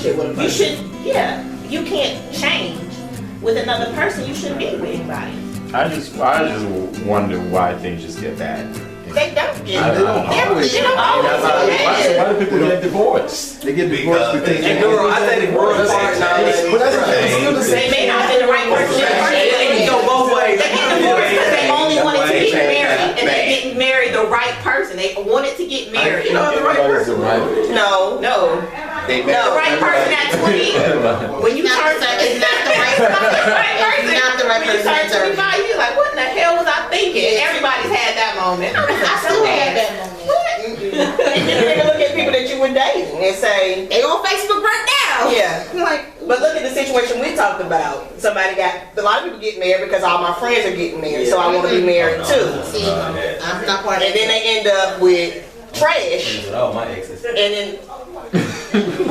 relationship with a person. You should, you can't change with another person. You shouldn't be with anybody. I just wonder why things just get bad. They don't get They don't always. They don't always Why get do bad. people get divorced? They get divorced because And girl, I think the world part now. They may not have been the right person. It can go both ways. They get divorced because they only wanted to get married, and they didn't marry the right person. They wanted to get married. You know the right person. No. The right person at 20. When you turn, it's not the right person. It's not the right When you person. turn 25, you're like, what in the hell was I thinking? Everybody's had that moment. I still had that moment. And then you look at people that you were dating and say, They on Facebook right now. yeah. But look at the situation we talked about. A lot of people get married because all my friends are getting married, so I want to be married too. See, I'm not part of And then they end up with trash, Oh, my exes. and then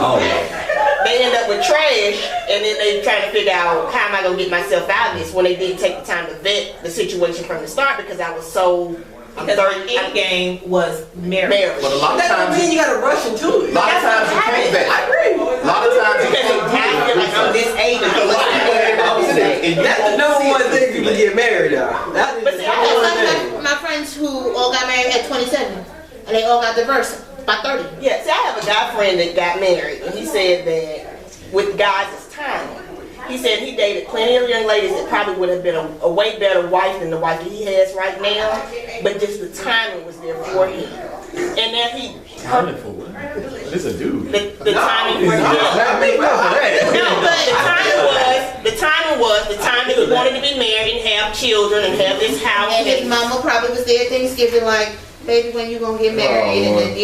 Oh, they end up with trash, and then they trying to figure out how am I gonna get myself out of this when they didn't take the time to vet the situation from the start because I was so. Because our end game was marriage. but a lot of times you gotta rush into it. A lot of times you can't vet. I agree. A lot of times you Because I feel like I'm this age and That's the number one thing people get married on. That is But the see, I number was one Like thing. my friends who all got married at 27 and they all got divorced by 30. Yeah, see, I have a guy friend that got married, and he said that with guys, it's time. He said he dated plenty of young ladies that probably would have been a way better wife than the wife that he has right now, but just the timing was there for him. And then Timing for what? This a dude. the timing for him. Not me, No, but the timing was the time that he wanted to be married and have children and have this house. And his mama probably was there at Thanksgiving like, baby, when you gonna get married? And then,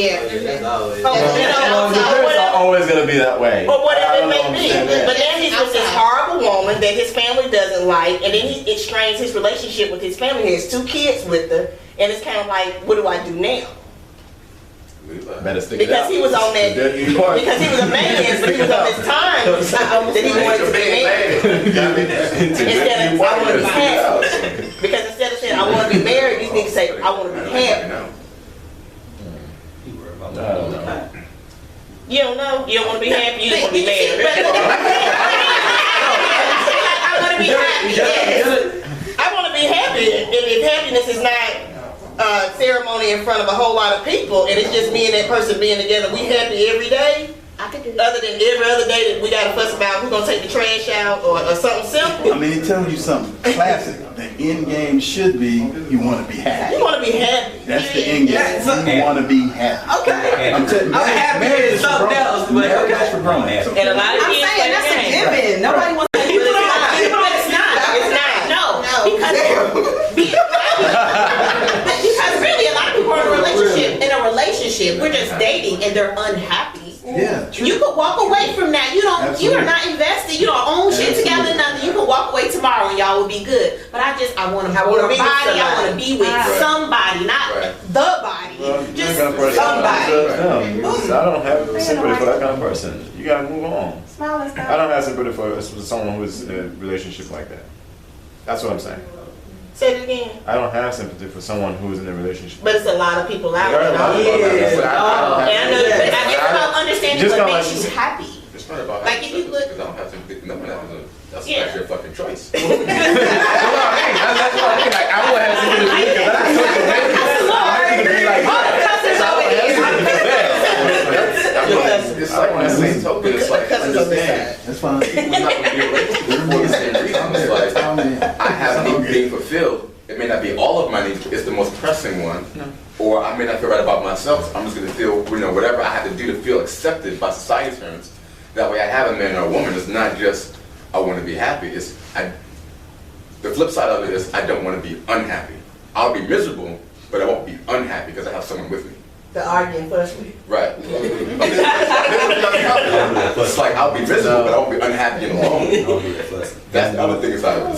That's always. It's always gonna be that way. Or whatever it I may don't be. understand that. But then he's with this horrible woman that his family doesn't like, and then it strains his relationship with his family. He has 2 kids with her, and it's kind of like, what do I do now? Better stick it Because out. he was on that, because he was a man, so he was on this time that he wanted to be married. Instead of, I want to be happy. Because instead of saying, I want to be married, these niggas say, I want to be happy. I don't know. You don't know? You don't want to be happy? You just want to be married. I want to be happy. Yes. I want to be happy. And if happiness is not ceremony in front of a whole lot of people, and it's just me and that person being together, we happy every day. I could do that. Other than every other day that we got to fuss about who's going to take the trash out or something simple. I mean, it tells you something classic. The end game should be you want to be happy. You want to be happy. That's the end game. You want to be happy. Okay. I'm telling you, I'm happy it's something else, but marriage is okay. for grown. And a lot of I'm kids saying play that's a the game. given. Nobody wants to. But it's not. It's not. No. Because really, a lot of people are in a relationship. We're just dating, and they're unhappy. Yeah, true. You could walk away from that. You are Absolutely. not invested. You don't own shit together. Nothing. You could walk away tomorrow, and y'all will be good. But I want to be with somebody. I want to be with somebody, not the body. Just somebody. I don't have sympathy for that kind of person. You gotta move on. I don't have sympathy for someone who's in a relationship like that. That's what I'm saying. Say it again. I don't have sympathy for someone who's in a relationship. But it's a lot of people out there. There are a lot of people out there. And I know that. I guess about understanding Just what kinda makes like- you happy. It's not about Like if you look. because I don't have to pick nothing up. That's Yeah. actually a fucking choice. That's what I mean. Like, I would have sympathy for you because I took the baby. It's like on the same token. It's like understand. That's fine. We're not going to be a relationship for the same reason. It's like I have a need being fulfilled. It may not be all of my needs. It's the most pressing one. Or I may not feel right about myself. So I'm just going to feel, whatever I have to do to feel accepted by society's terms. That way I have a man or a woman. It's not just I want to be happy. The flip side of it is I don't want to be unhappy. I'll be miserable, but I won't be unhappy because I have someone with me. The arguing firstly. Right. It's like I'll be miserable, but I won't be unhappy and alone. That's the other thing. It's like I'm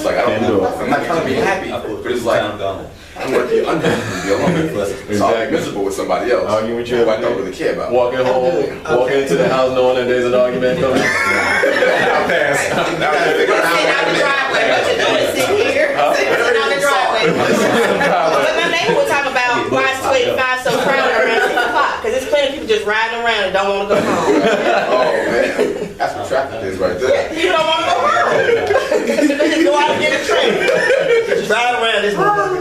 not trying to be happy, but it's like I want to be unhappy and be alone. So I'll be miserable with somebody else Arguing with you who I every don't day. really care about. Walking home, walking into the house knowing that there's an argument coming. I'll pass. Sitting out the driveway. What you doing? Sitting here. Sitting out the driveway. But my neighbor was talking about why is 285 so crowded around 6 o'clock? Because there's plenty of people just riding around and don't want to go home. Oh man, that's what traffic is right there. You don't want to go home. They just go out and get a train. Just ride around this motherfucker.